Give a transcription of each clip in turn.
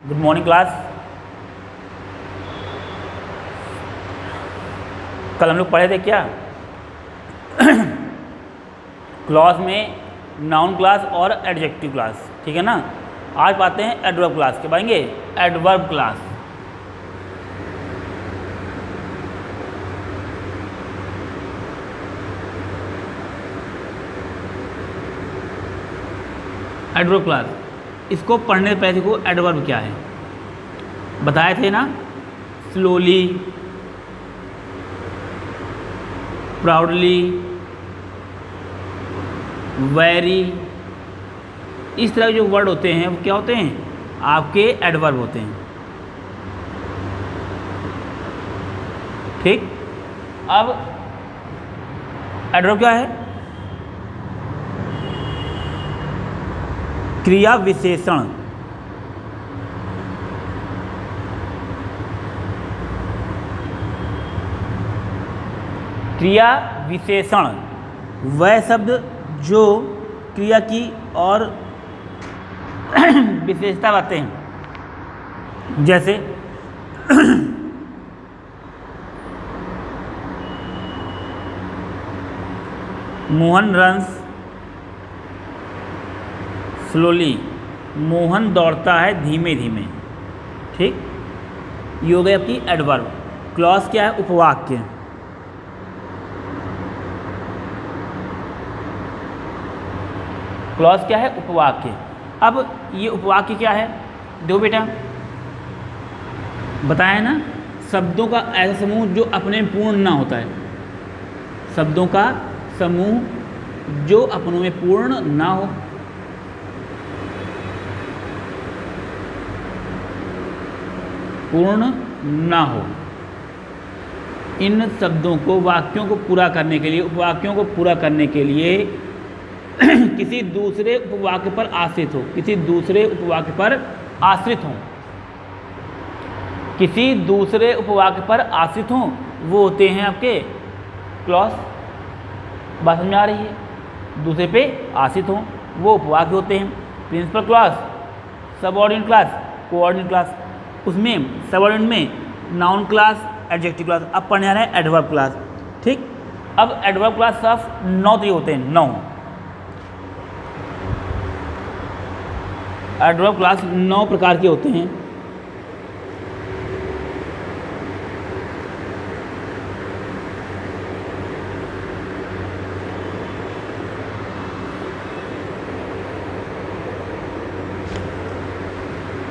Good morning class. कल हम लोग पढ़े थे क्या क्लॉज में नाउन क्लास और एडजेक्टिव क्लास, ठीक है ना। आज पाते हैं एडवर्ब क्लास के, पढ़ेंगे एडवर्ब क्लास। एडवर्ब क्लास, इसको पढ़ने से पहले को एडवर्ब क्या है बताए थे ना। स्लोली, प्राउडली, वेरी, इस तरह के जो वर्ड होते हैं वो क्या होते हैं, आपके एडवर्ब होते हैं। ठीक, अब एडवर्ब क्या है, क्रिया विशेषण। क्रिया विशेषण वह शब्द जो क्रिया की और विशेषता बताते हैं। जैसे मोहन रन्स स्लोली, मोहन दौड़ता है धीमे धीमे। ठीक, ये हो गई आपकी एडवर्ब। क्लॉज क्या है, उपवाक्य। क्लॉज क्या है, उपवाक्य। अब ये उपवाक्य क्या है, देखो बेटा बताया ना, शब्दों का ऐसा समूह जो अपने में पूर्ण ना होता है। शब्दों का समूह जो अपनों में पूर्ण ना हो। पूर्ण ना हो, इन शब्दों को, वाक्यों को पूरा करने के लिए, उपवाक्यों को पूरा करने के लिए किसी दूसरे उपवाक्य पर आश्रित हो, किसी दूसरे उपवाक्य पर आश्रित हो, किसी दूसरे उपवाक्य पर आश्रित हो, वो होते हैं आपके क्लॉज। बात समझ आ रही है, दूसरे पे आश्रित हो वो उपवाक्य होते हैं। Principal clause, subordinate clause, coordinate clause. उसमें सबऑर्डिनेट में नाउन क्लास, एडजेक्टिव क्लास। अब पढ़ने आ रहे हैं एडवर्ब क्लास। ठीक, अब एडवर्ब क्लास ऑफ 9 तरीके होते हैं। 9 एडवर्ब क्लास 9 प्रकार के होते हैं।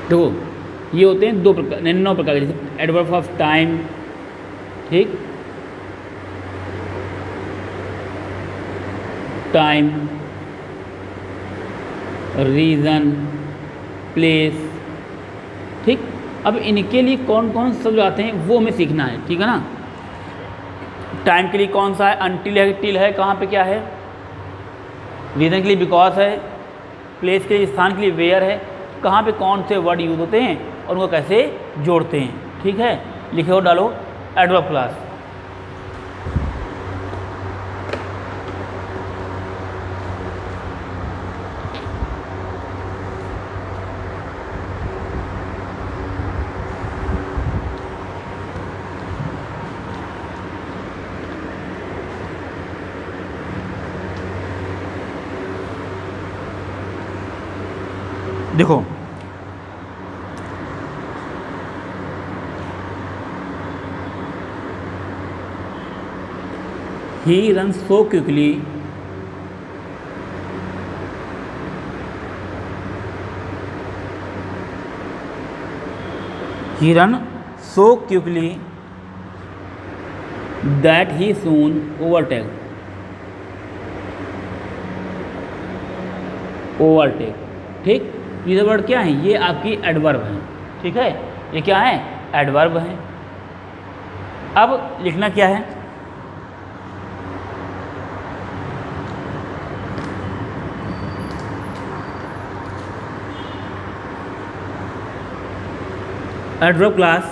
देखो ये होते हैं 2 प्रकार, 9 प्रकार के। जैसे एडवर्ब ऑफ टाइम, ठीक, टाइम, रीजन, प्लेस। ठीक, अब इनके लिए कौन कौन शब्द आते हैं वो हमें सीखना है, ठीक है ना। टाइम के लिए कौन सा है, अनटिल है, टिल है, कहाँ पे क्या है। रीजन के लिए बिकॉज है। प्लेस के लिए, स्थान के लिए वेयर है। कहाँ पे कौन से वर्ड यूज होते हैं और उनको कैसे जोड़ते हैं। ठीक है, लिखे हो डालो एडवर्ब क्लास। देखो he runs so quickly, he run so quickly that he soon overtake। ठीक, ये वर्ड क्या है, ये आपकी एडवर्ब है। ठीक है, ये क्या है, एडवर्ब है। अब लिखना क्या है, एडवर्ब क्लास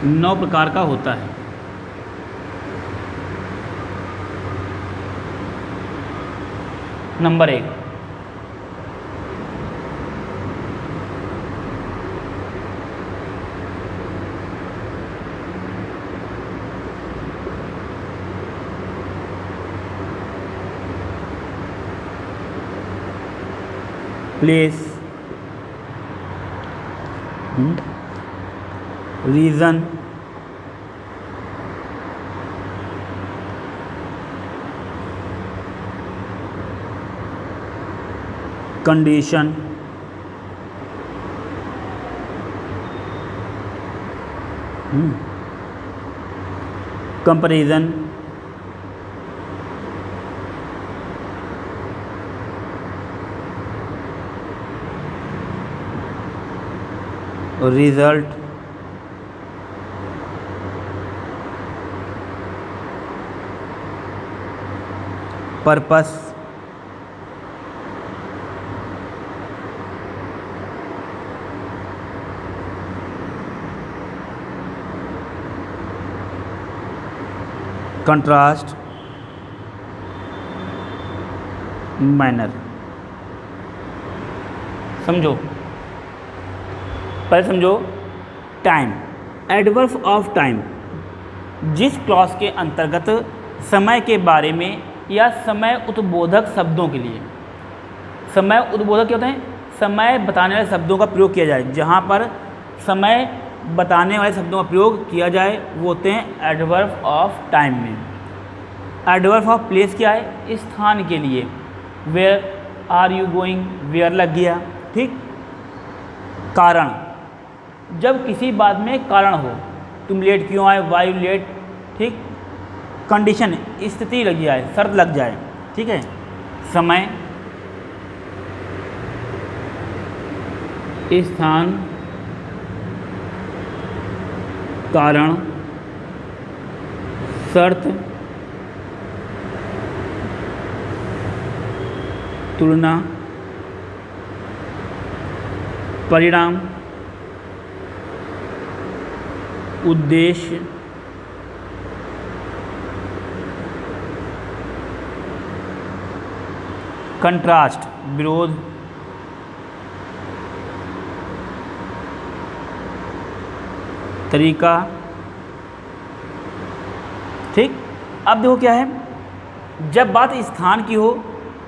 नौ प्रकार का होता है। Number 1, place, reason, condition, comparison, result, purpose, contrast, manner. समझो, पहले समझो टाइम, एडवर्ब ऑफ टाइम, जिस क्लॉज के अंतर्गत समय के बारे में या समय उद्बोधक शब्दों के लिए, समय उद्बोधक क्या होते हैं, समय बताने वाले शब्दों का प्रयोग किया जाए, जहाँ पर समय बताने वाले शब्दों का प्रयोग किया जाए वो होते हैं एडवर्ब ऑफ टाइम में। एडवर्ब ऑफ प्लेस क्या है, स्थान के लिए, where are you going, where लग गया, ठीक। कारण, जब किसी बात में कारण हो, तुम लेट क्यों आए, वाई यू लेट, ठीक। कंडीशन, स्थिति लग जाए, शर्त लग जाए, ठीक है। समय, स्थान, कारण, शर्त, तुलना, परिणाम, उद्देश्य, कंट्रास्ट, विरोध, तरीका, ठीक। अब देखो क्या है, जब बात स्थान की हो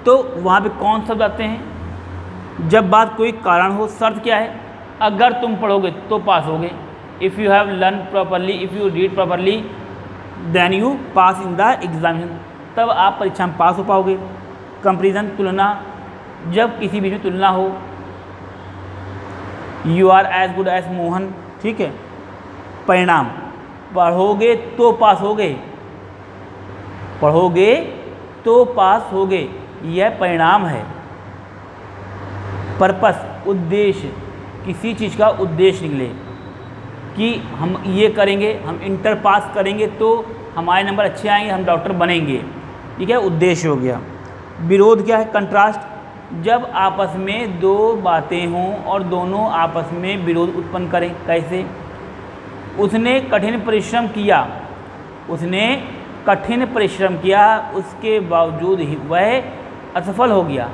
तो वहाँ पे कौन शब्द आते हैं, जब बात कोई कारण हो, शर्त क्या है, अगर तुम पढ़ोगे तो पास होगे, if you have learn properly, if you read properly then you pass in the examination, तब आप परीक्षा में पास हो पाओगे। कंपैरिजन, तुलना, जब किसी बीच में तुलना हो, you are as good as Mohan, ठीक है। परिणाम, पढ़ोगे तो पास होगे, पढ़ोगे तो पास होगे, यह परिणाम है। पर्पस, उद्देश्य, किसी चीज़ का उद्देश्य निकले कि हम ये करेंगे, हम इंटर पास करेंगे तो हमारे नंबर अच्छे आएंगे, हम डॉक्टर बनेंगे, ठीक है, उद्देश्य हो गया। विरोध क्या है, कंट्रास्ट, जब आपस में दो बातें हों और दोनों आपस में विरोध उत्पन्न करें। कैसे, उसने कठिन परिश्रम किया, उसने कठिन परिश्रम किया, उसके बावजूद ही वह असफल हो गया।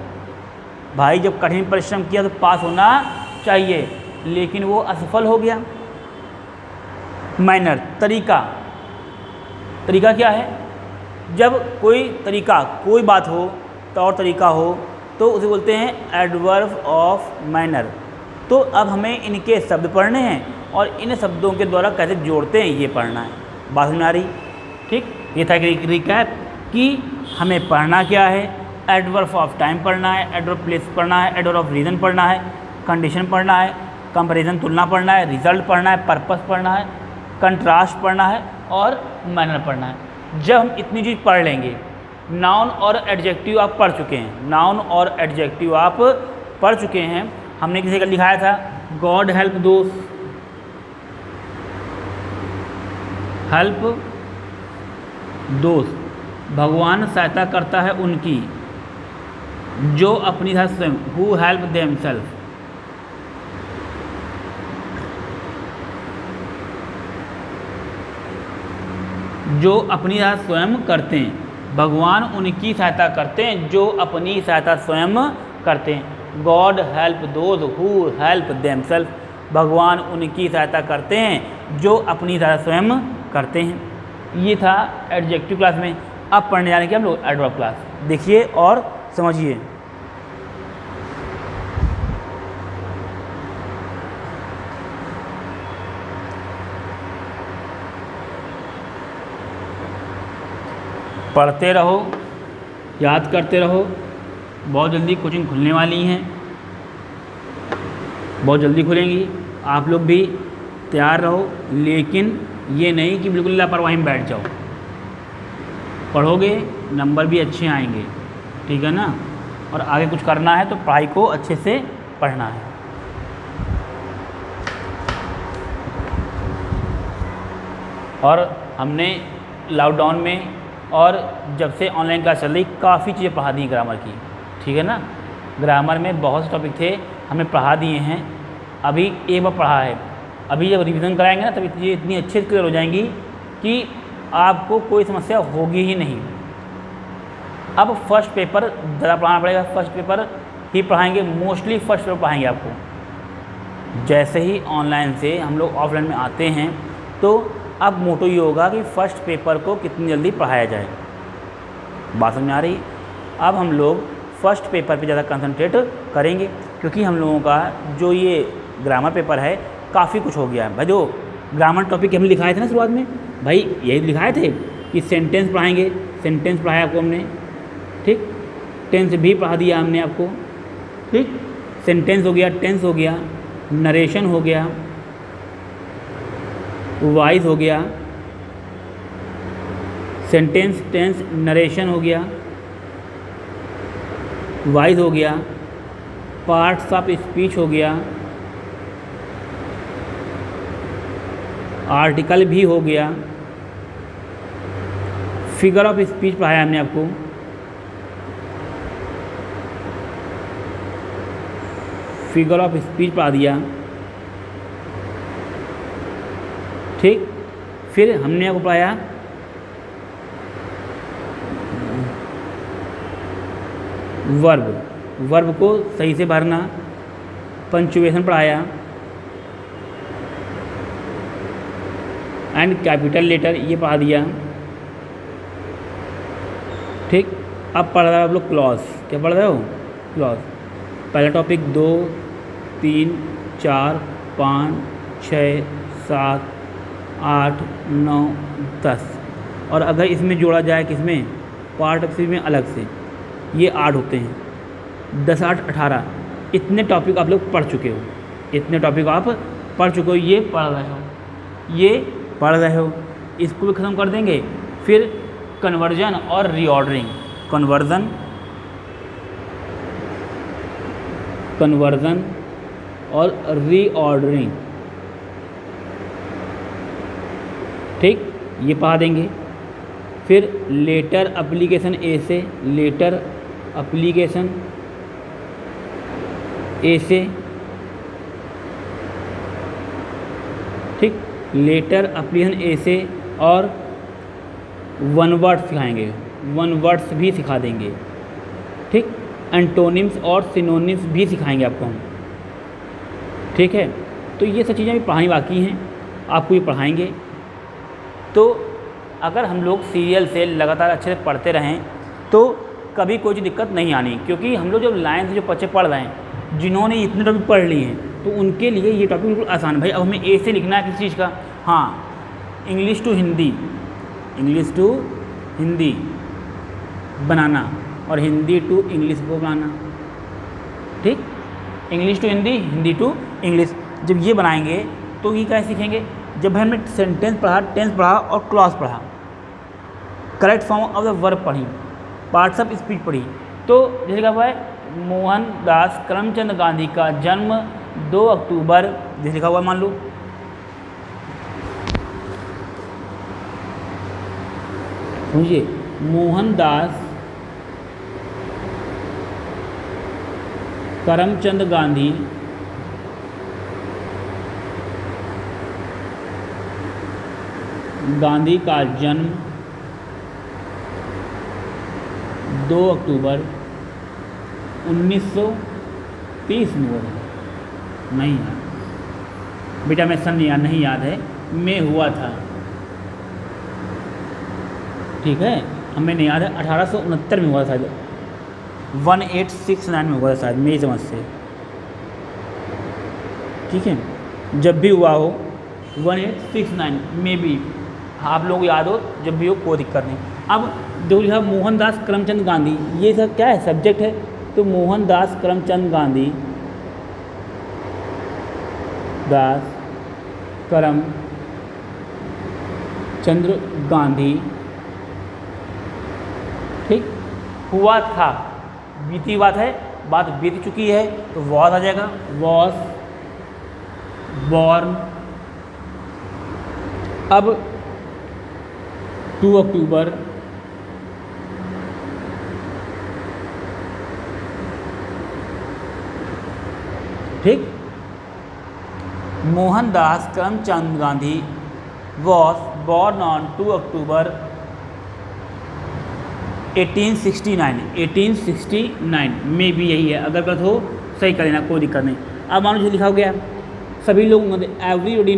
भाई जब कठिन परिश्रम किया तो पास होना चाहिए, लेकिन वो असफल हो गया। मैनर, तरीका, तरीका क्या है, जब कोई तरीका, कोई बात हो, तौर तरीका हो तो उसे बोलते हैं एडवर्ब ऑफ मैनर। तो अब हमें इनके शब्द पढ़ने हैं और इन शब्दों के द्वारा कैसे जोड़ते हैं ये पढ़ना है। बात में आ रही, ठीक। ये था रिकैप कि हमें पढ़ना क्या है, एडवर्ब ऑफ टाइम पढ़ना है, एडवर्ब प्लेस पढ़ना है, एडवर्ब ऑफ रीजन पढ़ना है, कंडीशन पढ़ना है, कंपैरिजन तुलना पढ़ना है, रिजल्ट पढ़ना है, पर्पस पढ़ना है, कंट्रास्ट पढ़ना है और मैनर पढ़ना है। जब हम इतनी चीज़ पढ़ लेंगे, नाउन और एडजेक्टिव आप पढ़ चुके हैं, नाउन और एडजेक्टिव आप पढ़ चुके हैं। हमने किसी का लिखाया था, गॉड हेल्प दोस, हेल्प दोस्त, भगवान सहायता करता है उनकी जो अपनी था स्वयं, हु हेल्प देमसेल्फ। जो अपनी राह स्वयं करते हैं, भगवान उनकी सहायता करते हैं जो अपनी सहायता स्वयं करते हैं। God help those who help themselves. भगवान उनकी सहायता करते हैं जो अपनी सहायता स्वयं करते हैं। ये था एडजेक्टिव क्लास में। अब पढ़ने जाने के हम लोग एडवर्ब क्लास। देखिए और समझिए। पढ़ते रहो, याद करते रहो। बहुत जल्दी कोचिंग खुलने वाली हैं, बहुत जल्दी खुलेंगी। आप लोग भी तैयार रहो, लेकिन ये नहीं कि बिल्कुल लापरवाही में बैठ जाओ। पढ़ोगे नंबर भी अच्छे आएंगे, ठीक है ना। और आगे कुछ करना है तो पढ़ाई को अच्छे से पढ़ना है। और हमने लॉकडाउन में और जब से ऑनलाइन क्लास चल रही काफ़ी चीज़ें पढ़ा दी ग्रामर की, ठीक है ना। ग्रामर में बहुत से टॉपिक थे, हमें पढ़ा दिए हैं। अभी एक बार पढ़ा है, अभी जब रिवीजन कराएंगे ना तब ये इतनी अच्छे से क्लियर हो जाएंगी कि आपको कोई समस्या होगी ही नहीं। अब फर्स्ट पेपर ज़्यादा पढ़ाना पड़ेगा, फर्स्ट पेपर ही पढ़ाएंगे, मोस्टली फर्स्ट पेपर पढ़ाएंगे आपको। जैसे ही ऑनलाइन से हम लोग ऑफलाइन में आते हैं तो अब मोटो ये होगा कि फ़र्स्ट पेपर को कितनी जल्दी पढ़ाया जाए। बात समझ में आ रही। अब हम लोग फ़र्स्ट पेपर पे ज़्यादा कंसंट्रेट करेंगे, क्योंकि हम लोगों का जो ये ग्रामर पेपर है काफ़ी कुछ हो गया है भाई। जो ग्रामर टॉपिक हमने लिखाए थे ना शुरुआत में, भाई यही लिखाए थे कि सेंटेंस पढ़ाएंगे। सेंटेंस पढ़ाया आपको हमने, ठीक। टेंस भी पढ़ा दिया हमने आपको, ठीक। सेंटेंस हो गया, टेंस हो गया, नरेशन हो गया, वाइज हो गया, सेंटेंस टेंस नरेशन हो गया, वाइज हो गया, पार्ट्स ऑफ स्पीच हो गया, आर्टिकल भी हो गया, फिगर ऑफ स्पीच पढ़ाया हमने आपको, फिगर ऑफ स्पीच पढ़ा दिया, ठीक। फिर हमने आपको पढ़ाया वर्ब, वर्ब को सही से भरना, पंक्चुएशन पढ़ाया, एंड कैपिटल लेटर ये पढ़ा दिया, ठीक। अब पढ़ रहे हो आप लोग क्लॉज। क्या पढ़ रहे हो? क्लॉज। पहला टॉपिक 2, 3, 4, 5, 6, 7, 8, 9, 10। और अगर इसमें जोड़ा जाए किसमें, पार्ट ऑफ स्पीच में अलग से, ये 8 होते हैं। 10, 8, 18 इतने टॉपिक आप लोग पढ़ चुके हो, इतने टॉपिक आप पढ़ चुके हो, ये पढ़ रहे हो, ये पढ़ रहे हो। इसको भी ख़त्म कर देंगे। फिर कन्वर्जन और रीऑर्डरिंग, कन्वर्जन और रीऑर्डरिंग, ठीक, ये पढ़ा देंगे। फिर लेटर एप्लीकेशन ए से, लेटर एप्लीकेशन ए से, ठीक, लेटर एप्लीकेशन ए से। और वन वर्ड सिखाएंगे, वन वर्ड्स भी सिखा देंगे, ठीक। एंटोनिम्स और सिनोनिम्स भी सिखाएंगे आपको हम, ठीक है। तो ये सब चीज़ें भी पढ़ानी बाकी हैं, आपको ये पढ़ाएंगे। तो अगर हम लोग सीरियल से लगातार अच्छे से पढ़ते रहें तो कभी कोई दिक्कत नहीं आनी, क्योंकि हम लोग जब लाइन से जो बच्चे पढ़ रहे हैं, जिन्होंने इतने टॉपिक पढ़ लिए हैं, तो उनके लिए ये टॉपिक बिल्कुल आसान है। भाई अब हमें ए से लिखना है किसी चीज़ का, हाँ, English to Hindi, English to Hindi बनाना और हिंदी टू इंग्लिश को बनाना, ठीक। English to Hindi, Hindi to English जब ये बनाएंगे तो ये क्या सीखेंगे, जब हमने सेंटेंस पढ़ा, टेंस पढ़ा और क्लॉज पढ़ा, correct form of the verb पढ़ी, पार्ट्स ऑफ स्पीच पढ़ी, तो जैसे लिखा हुआ है मोहनदास करमचंद गांधी का जन्म 2 अक्टूबर, जैसे लिखा हुआ मान लो, समझिए, मोहनदास करमचंद गांधी गांधी का जन्म 2 अक्टूबर 1930 में हुआ था। नहीं यार बेटा, मैं सन नहीं याद है, में हुआ था, ठीक है, हमें नहीं याद है, 1869 में हुआ था शायद, 1869 में हुआ था शायद, मेरी समझ से, ठीक है। जब भी हुआ हो 1869 में भी, आप लोग याद हो जब भी हो, कोई दिक्कत नहीं। अब जो लिखा मोहनदास करमचंद गांधी, ये सब क्या है, सब्जेक्ट है, तो मोहनदास करमचंद गांधी, दास करमचंद्र गांधी, ठीक, हुआ था, बीती बात है, बात बीत चुकी है, तो वॉज आ जाएगा, वॉज बॉर्न। अब 2 अक्टूबर ठीक, Mohandas Karamchand Gandhi was born on 2 अक्टूबर 1869 में भी यही है, अगर गलत हो सही कर लेना, कोई दिक्कत नहीं। अब मान लो लिखा हो गया, सभी लोग, everybody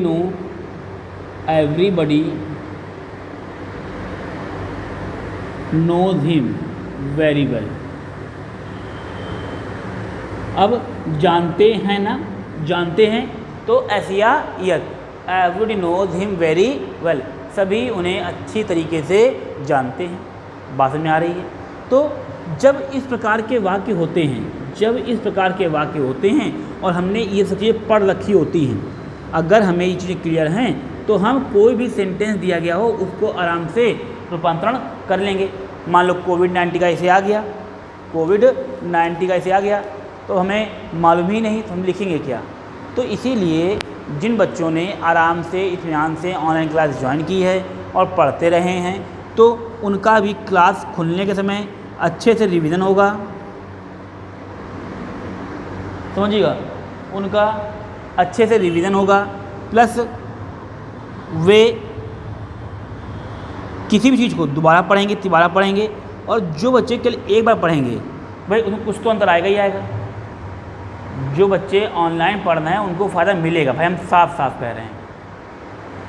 knows him very well. अब जानते हैं ना, जानते हैं तो एसिया यत, everybody knows him very well, सभी उन्हें अच्छी तरीके से जानते हैं। बात में आ रही है। तो जब इस प्रकार के वाक्य होते हैं, और हमने ये सब चीज़ें पढ़ रखी होती हैं, अगर हमें ये चीज़ें क्लियर हैं तो हम कोई भी सेंटेंस दिया गया हो उसको आराम से रूपांतरण कर लेंगे। मान लो कोविड-19 का ऐसे आ गया, तो हमें मालूम ही नहीं, तो हम लिखेंगे क्या। तो इसीलिए जिन बच्चों ने आराम से इत्मीनान से ऑनलाइन क्लास ज्वाइन की है और पढ़ते रहे हैं, तो उनका भी क्लास खुलने के समय अच्छे से रिवीजन होगा, समझिएगा, उनका अच्छे से रिवीजन होगा, प्लस वे किसी भी चीज़ को दोबारा पढ़ेंगे, और जो बच्चे केवल एक बार पढ़ेंगे भाई उनको कुछ तो अंतर आएगा ही आएगा। जो बच्चे ऑनलाइन पढ़ रहे हैं उनको फ़ायदा मिलेगा, भाई हम साफ साफ कह रहे हैं।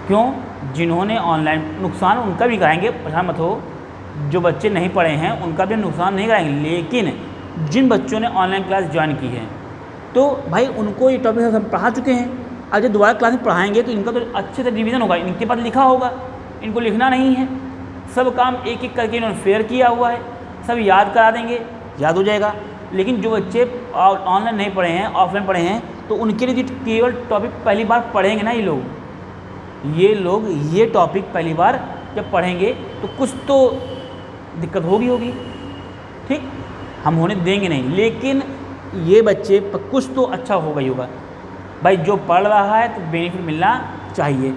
क्यों? जिन्होंने ऑनलाइन, नुकसान उनका भी कराएंगे, परेशान मत हो, जो बच्चे नहीं पढ़े हैं उनका भी नुकसान नहीं कराएंगे, लेकिन जिन बच्चों ने ऑनलाइन क्लास ज्वाइन की है तो भाई उनको ये टॉपिक सब पढ़ा चुके हैं, अब जब दोबारा क्लास में पढ़ाएंगे तो इनका तो अच्छे से रिवीजन होगा, इनके पास लिखा होगा, इनको लिखना नहीं है, सब काम एक एक करके इन्होंने फेयर किया हुआ है, सब याद करा देंगे, याद हो जाएगा। लेकिन जो बच्चे ऑनलाइन नहीं पढ़े हैं, ऑफलाइन पढ़े हैं, तो उनके लिए केवल टॉपिक पहली बार पढ़ेंगे ना, ये लोग ये टॉपिक पहली बार जब पढ़ेंगे तो कुछ तो दिक्कत होगी, ठीक, हम होने देंगे नहीं, लेकिन ये बच्चे कुछ तो अच्छा होगा ही होगा। भाई जो पढ़ रहा है तो बेनिफिट मिलना चाहिए,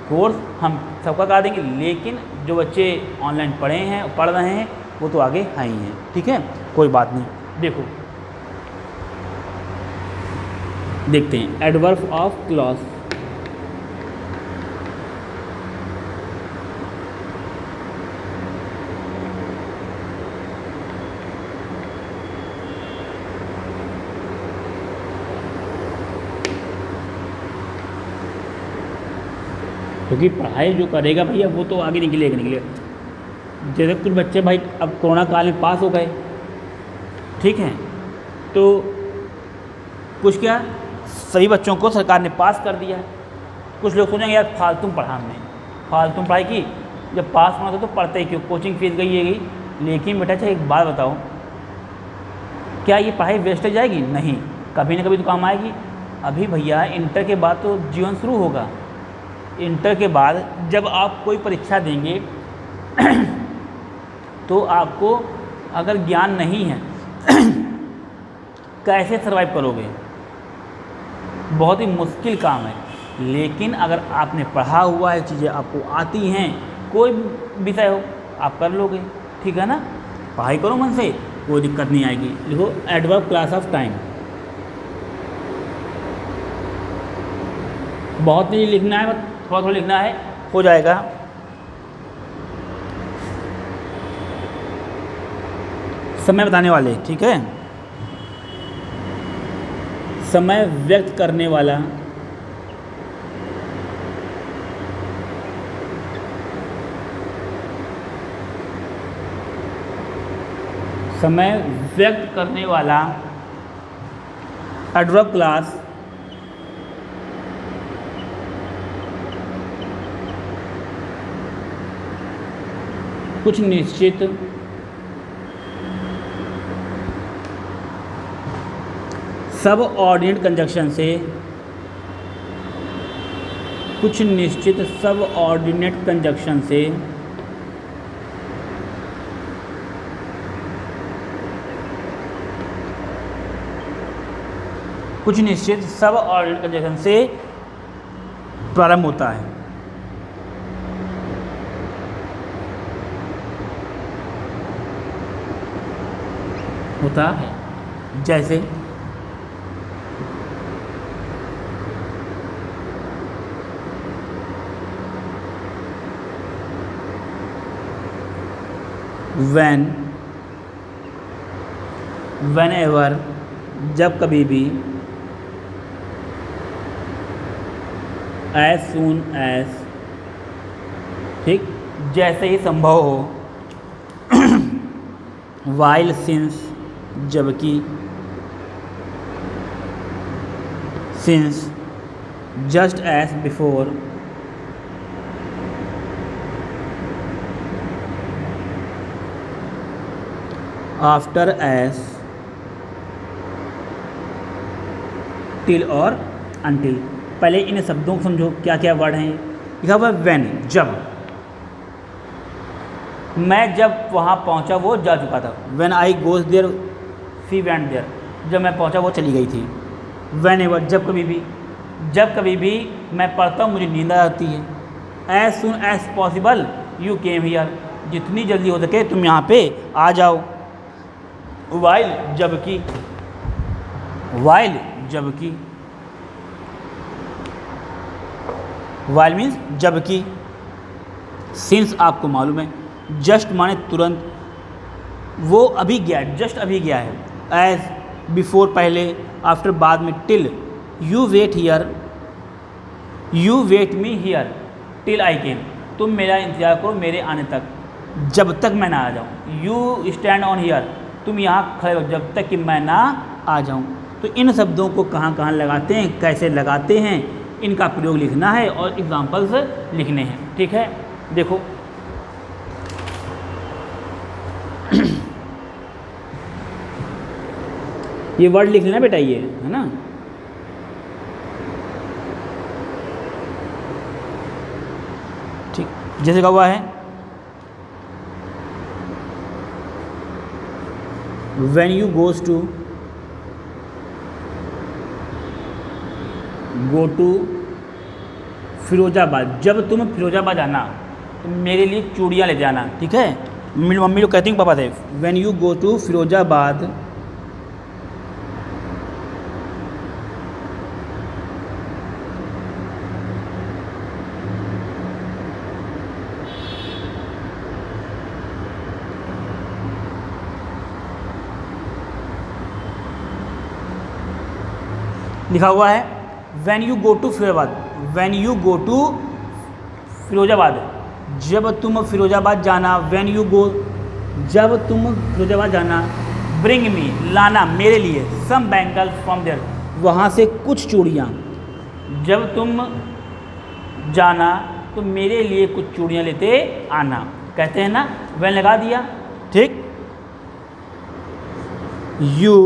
कोर्स हम सबका करा देंगे, लेकिन जो बच्चे ऑनलाइन पढ़ रहे हैं वो तो आगे हैं ही हैं, ठीक है, कोई बात नहीं। देखो देखते हैं एडवर्ब ऑफ क्लॉज। क्योंकि पढ़ाई जो करेगा भैया वो तो आगे निकलेगा। जैसे कुछ बच्चे भाई अब कोरोना काल में पास हो गए, ठीक है, तो कुछ क्या सभी बच्चों को सरकार ने पास कर दिया। कुछ लोग सोचेंगे यार फालतू पढ़ाई की, जब पास होना था तो पढ़ते ही क्यों, कोचिंग फीस गई है गई। लेकिन बेटा चाहे एक बात बताओ, क्या ये पढ़ाई वेस्ट जाएगी? नहीं, कभी ना कभी तो काम आएगी। अभी भैया इंटर के बाद तो जीवन शुरू होगा। इंटर के बाद जब आप कोई परीक्षा देंगे तो आपको अगर ज्ञान नहीं है कैसे सर्वाइव करोगे? बहुत ही मुश्किल काम है। लेकिन अगर आपने पढ़ा हुआ है, चीज़ें आपको आती हैं, कोई विषय हो आप कर लोगे, ठीक है ना। पढ़ाई करो मन से, कोई दिक्कत नहीं आएगी। लिखो एडवर्ब क्लास ऑफ टाइम। बहुत नहीं लिखना है, थोड़ा लिखना है, हो जाएगा। समय बताने वाले, ठीक है, समय व्यक्त करने वाला, समय व्यक्त करने वाला एडवर्ब क्लास कुछ निश्चित सब ऑर्डिनेट कंजक्शन से, कुछ निश्चित सब ऑर्डिनेट कंजक्शन से कुछ निश्चित सब ऑर्डिनेट कंजक्शन से प्रारंभ होता है। जैसे when, whenever, जब कभी भी, as soon as, ठीक, जैसे ही संभव हो, while, since, जबकि, since, just as, before, after, S, till और अनटिल। पहले इन शब्दों को समझो क्या क्या वर्ड हैं। लिखा हुआ व्हेन, जब, मैं जब वहाँ पहुँचा वो जा चुका था। When I goes there she went there, जब मैं पहुँचा वो चली गई थी। व्हेन एवर, जब कभी भी, जब कभी भी मैं पढ़ता हूँ मुझे नींद आ जाती है। As soon as possible you came here, जितनी जल्दी हो सके तुम यहाँ पे आ जाओ। वाइल, जबकि, वाइल, जबकि, वाइल मीन्स जबकि। सिंस आपको मालूम है, जस्ट माने तुरंत, वो अभी गया, जस्ट अभी गया है। एज, बिफोर पहले, आफ्टर बाद में, till, you wait here, you wait me here till I came, तुम मेरा इंतजार करो मेरे आने तक, जब तक मैं ना आ जाऊँ। यू स्टैंड ऑन हियर, तुम यहाँ खड़े हो जब तक कि मैं ना आ जाऊँ। तो इन शब्दों को कहाँ कहाँ लगाते हैं, कैसे लगाते हैं, इनका प्रयोग लिखना है और एग्जाम्पल्स लिखने हैं। ठीक है, देखो ये वर्ड लिख लेना बेटा, ये है ना। ठीक, जैसे कहा हुआ है when you goes to, go to Firozabad, जब तुम फिरोजाबाद जाना तो मेरे लिए चूड़ियाँ ले जाना। ठीक है, मेरी मम्मी लोग कहती हैं पापा थे, when you go to Firozabad लिखा हुआ है when you go to Firozabad, when you go to Firozabad, जब तुम फिरोजाबाद जाना। when you go, जब तुम फिरोजाबाद जाना। bring me, लाना मेरे लिए, some bangles from there, वहाँ से कुछ चूड़ियाँ। जब तुम जाना तो मेरे लिए कुछ चूड़ियाँ लेते आना। कहते हैं ना, when लगा दिया। ठीक, you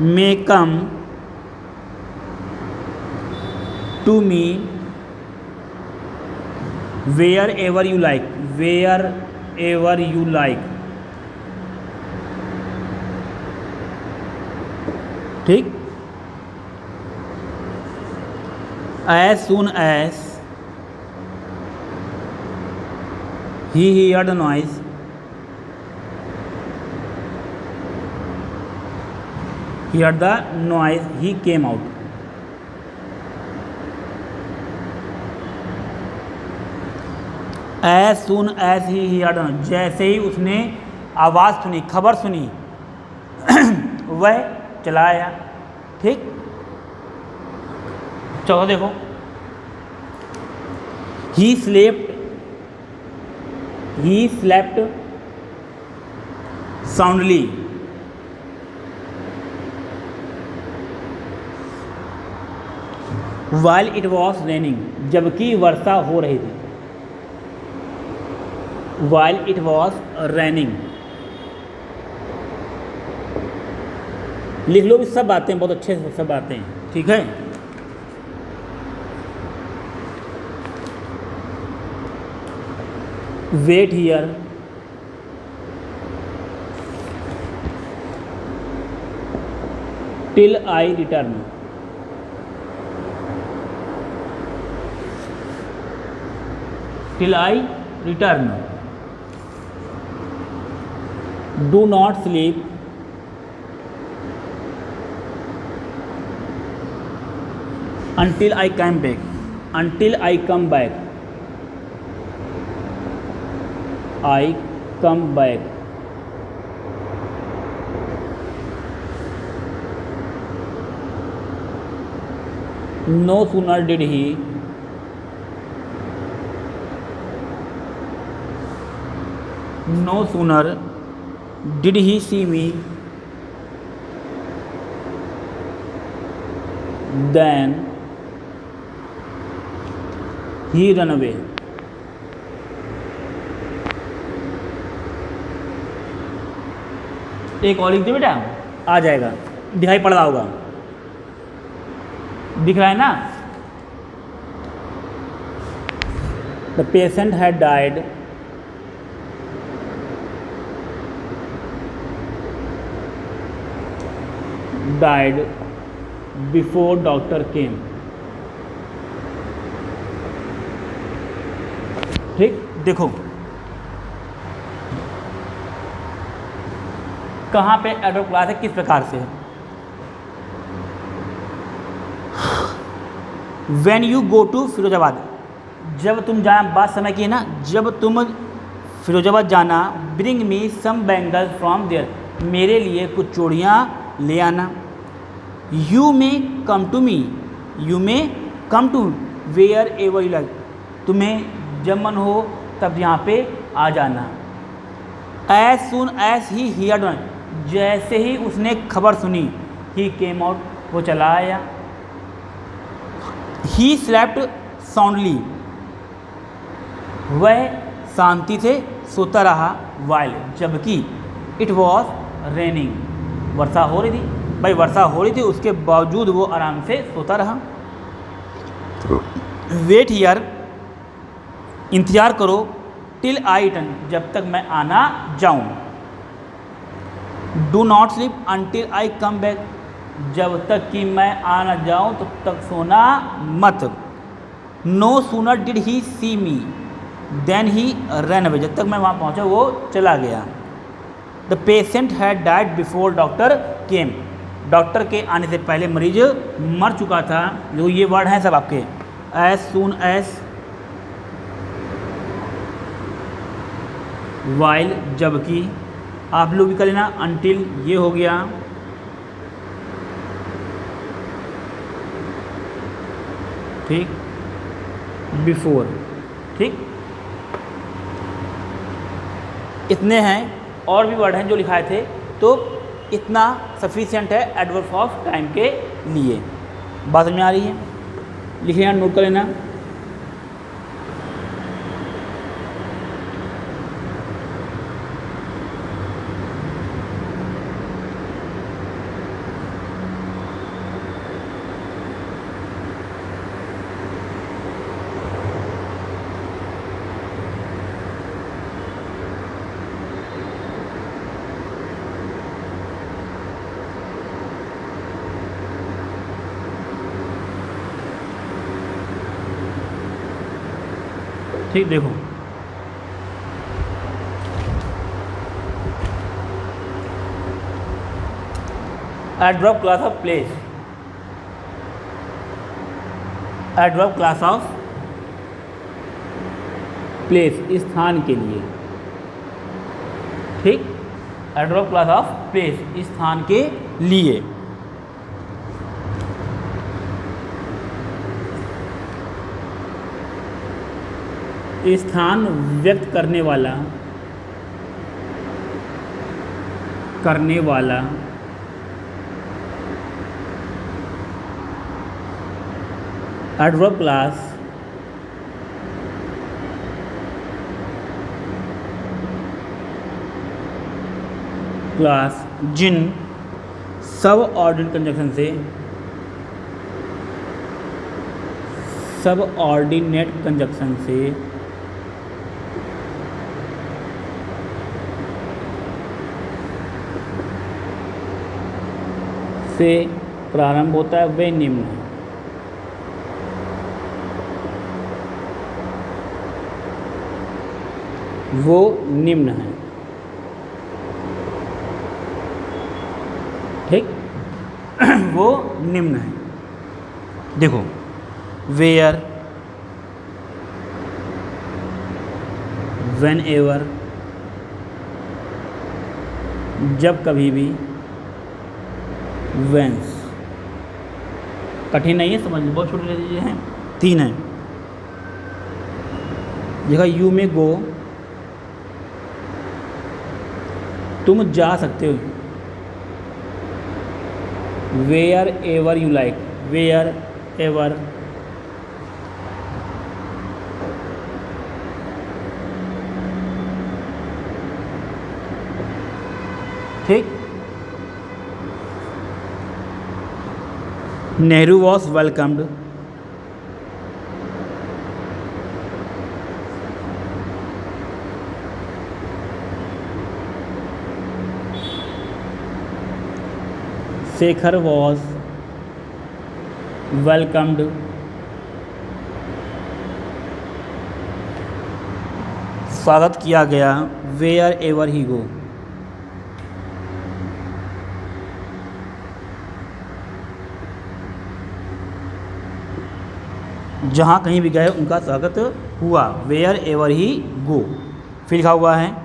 may come to me wherever you like, wherever you like। ठीक, as soon as he heard the noise, he heard the noise, he came out। as soon as he heard the noise, जैसे ही उसने आवाज़ सुनी, खबर सुनी, वह चला आया। ठीक, चलो देखो, he slept soundly, while it was raining, जबकि वर्षा हो रही थी। while it was raining, लिख लो भी, सब बातें बहुत अच्छे से सब बातें, ठीक है। Wait here, till I return, till I return, do not sleep, until I come back, until I come back, I come back, no sooner did he see me than he ran away। एक और लिख दे बेटा, आ जाएगा, दिखाई पड़ रहा होगा, दिख रहा है ना। The patient had died before doctor came। ठीक, देखो कहाँ पे एडवर्ब क्लास है, किस प्रकार से। When you go to Firozabad, जब तुम जाना, बात समय की है ना, जब तुम फिरोजाबाद जाना, bring me some bangles from there, मेरे लिए कुछ चूड़ियाँ ले आना। You may come to me, you may come to wherever you like, तुम्हें जब मन हो तब यहाँ पे आ जाना। As soon as he heard, जैसे ही उसने खबर सुनी, he came out, वो चला आया। He slept soundly, वह शांति से सोता रहा। while, जबकि it was raining, वर्षा हो रही थी। भाई वर्षा हो रही थी, उसके बावजूद वो आराम से सोता रहा। वेट हियर, इंतजार करो, टिल आई रिटर्न, जब तक मैं आना जाऊं। Do not sleep until I come back, जब तक कि मैं आना जाऊं तब तक सोना मत। No sooner did he see me then he run away, जब तक मैं वहाँ पहुँचा वो चला गया। The patient had died before doctor came, doctor के आने से पहले मरीज मर चुका था। जो ये वर्ड हैं सब आपके, एज सून एज, वाइल जबकि, आप लोग भी कर लेना, अनटिल ये हो गया, ठीक, बिफोर, ठीक, इतने हैं। और भी वर्ड हैं जो लिखाए थे, तो इतना सफिशिएंट है एडवर्ब ऑफ टाइम के लिए। बात समझ में आ रही है, लिख लेना, नोट कर लेना। ठीक, देखो adverb clause of place, adverb clause of place, स्थान के लिए, ठीक। एडवर्ब क्लास ऑफ प्लेस, स्थान के लिए। स्थान व्यक्त करने वाला एडवर्ब क्लास जिन सब ऑर्डिनेट कंजक्शन से प्रारंभ होता है वे निम्न है। वो निम्न है, ठीक। वो निम्न है। देखो, वेयर, वेन एवर, जब कभी भी, वेंस। कठिन नहीं है, समझ, बहुत छोटी चीज़ें हैं, 3 हैं। देखो, यू में गो, तुम जा सकते हो, wherever you like, wherever, ठीक। Nehru was welcomed, Shekhar was welcomed, स्वागत किया गया, वेयर एवर ही गो। जहाँ कहीं भी गए उनका स्वागत हुआ, वेयर एवर ही गो। फिर लिखा हुआ है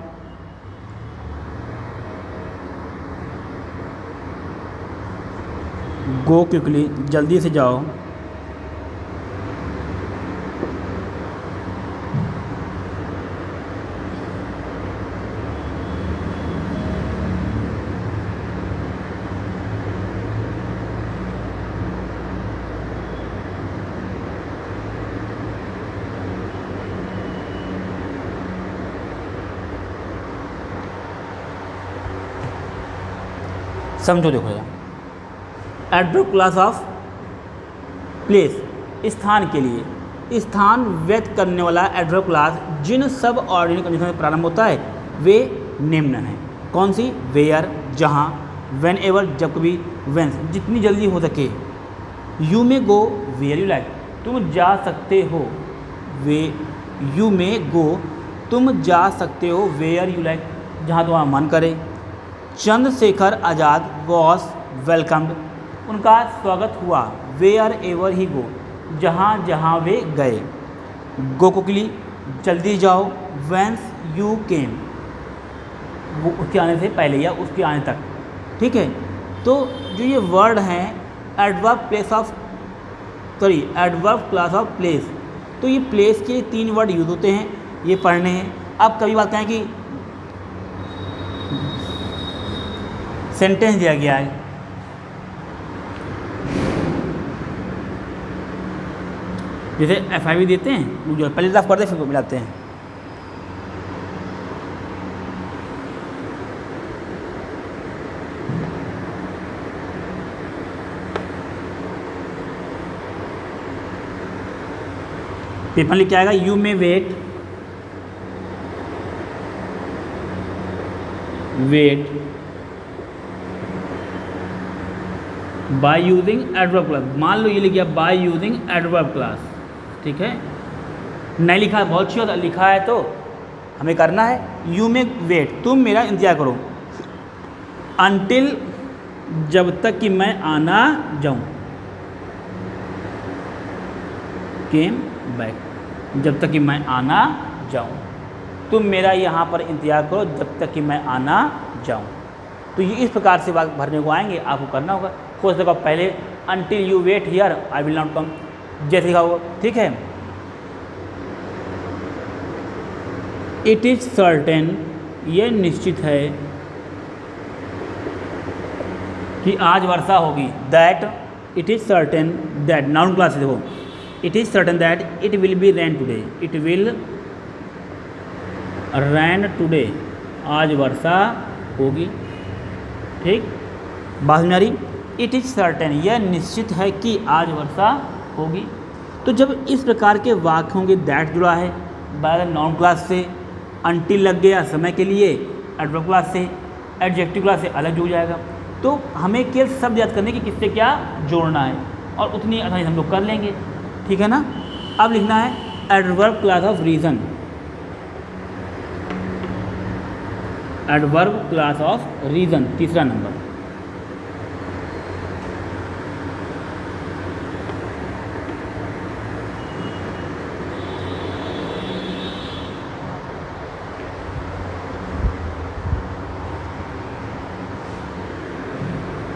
गो क्विकली, जल्दी से जाओ, समझो। देखो यार, एडवर्ब क्लास ऑफ प्लेस, स्थान के लिए, स्थान व्यक्त करने वाला एडवर्ब क्लास जिन सब ऑर्डिनरी कंडीशन में प्रारंभ होता है वे निम्न हैं। कौन सी? वेयर, जहाँ, वेन एवर, जब कभी, वेंस, जितनी जल्दी हो सके, यू में गो, वेयर यू लाइक, तुम जा सकते हो, वे, यू में गो, तुम जा सकते हो, वेयर यू लाइक, जहाँ तुम्हारा मन करे। चंद्रशेखर आज़ाद वॉज वेलकम्ड, उनका स्वागत हुआ, वेयर एवर ही गो, जहाँ जहाँ वे गए। गो क्विकली, जल्दी जाओ, वेंस यू केम, वो उसके आने से पहले या उसके आने तक, ठीक है। तो जो ये वर्ड हैं एडवर्ब क्लास ऑफ प्लेस, तो ये प्लेस के 3 वर्ड यूज होते हैं, ये पढ़ने हैं। अब कभी बात कहें कि सेंटेंस दिया गया है, जैसे FIV देते हैं, जो पहले ड्राफ्ट करते हैं फिर मिलाते हैं। पेपर लिख के आएगा, you may weight by using adverb class. मान लो ये लिख गया बाय यूजिंग एडवर्ब क्लास, ठीक है। नहीं लिखा है, बहुत अच्छी बात, लिखा है तो हमें करना है। यू मे वेट, तुम मेरा इंतजार करो, अनटिल, जब तक कि मैं आना जाऊं, केम बैक, जब तक कि मैं आना जाऊं, तुम मेरा यहाँ पर इंतजार करो जब तक कि मैं आना जाऊं। तो ये इस प्रकार से वाक्य भरने को आएंगे, आपको करना होगा। हो सकेगा पहले until you wait here I will not come, जैसे लिखा होगा, ठीक है। इट इज़ सर्टेन, ये निश्चित है कि आज वर्षा होगी। That, it is certain that, noun class है देखो, it is certain that it will be rain today, it will rain today, आज वर्षा होगी, ठीक, बात में आ रही। इट इज़ सर्टेन, यह निश्चित है कि आज वर्षा होगी। तो जब इस प्रकार के वाक्य होंगे, दैट जुड़ा है बाय द नाउन क्लास से, अंटिल लग गया समय के लिए एडवर्ब क्लास से, एडजेक्टिव क्लास से अलग जुड़ जाएगा। तो हमें केवल शब्द याद करने की किससे क्या जोड़ना है, और उतनी आसानी से हम लोग कर लेंगे, ठीक है ना। अब लिखना है adverb clause of reason, adverb clause of reason, तीसरा number.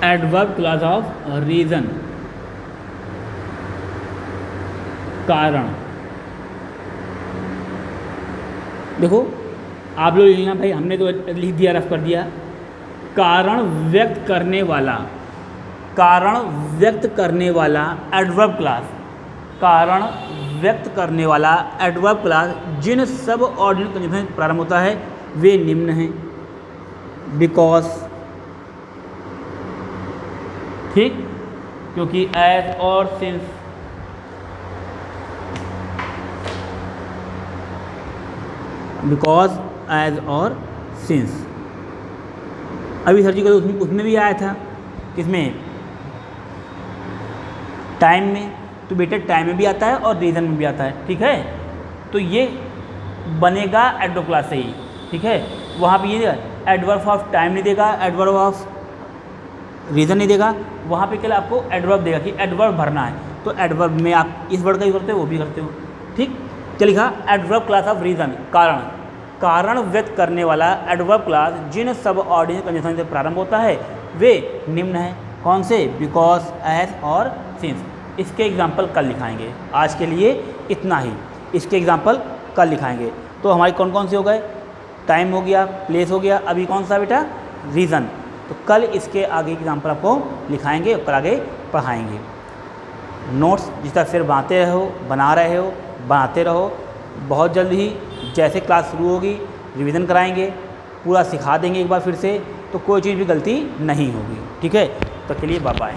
Adverb clause of reason, कारण। देखो आप लोग लिखना भाई, हमने तो लिख दिया, रफ कर दिया। कारण व्यक्त करने वाला, कारण व्यक्त करने वाला एडवर्ब क्लास, कारण व्यक्त करने वाला एडवर्ब क्लास जिन सब ऑर्डिनल कंजंक्शन से प्रारंभ होता है वे निम्न हैं। बिकॉज, ठीक, क्योंकि एज और सिंस, बिकॉज, एज और सिंस। अभी सर जी को उसमें भी आया था, किसमें, टाइम में। तो बेटा टाइम में भी आता है और रीज़न में भी आता है, ठीक है। तो ये बनेगा एडवर्ब क्लास से ही, ठीक है। वहाँ पे ये एडवर्ब ऑफ टाइम नहीं देगा, एडवर्ब ऑफ रीज़न नहीं देगा, वहाँ पे केवल आपको एडवर्ब देगा कि एडवर्ब भरना है। तो एडवर्ब में आप इस वर्ड का यूज करते हो, वो भी करते हो, ठीक। क्या लिखा, एडवर्ब क्लास ऑफ रीज़न, कारण, कारण व्यक्त करने वाला एडवर्ब क्लास जिन सब ऑर्डिनल कंजंक्शन से प्रारंभ होता है वे निम्न हैं। कौन से, बिकॉज, एज और सिंस। इसके एग्जाम्पल कल लिखाएंगे, आज के लिए इतना ही, इसके एग्जाम्पल कल लिखाएंगे। तो हमारे कौन कौन से हो गए, टाइम हो गया, प्लेस हो गया, अभी कौन सा बेटा, रीज़न। तो कल इसके आगे एग्जाम्पल आपको लिखाएंगे और कल आगे पढ़ाएंगे। नोट्स जिस तरह फिर बनाते रहो, बना रहे हो, बनाते रहो। बहुत जल्द ही जैसे क्लास शुरू होगी रिवीजन कराएंगे, पूरा सिखा देंगे एक बार फिर से, तो कोई चीज़ भी गलती नहीं होगी, ठीक है। तो के लिए बाय बाय।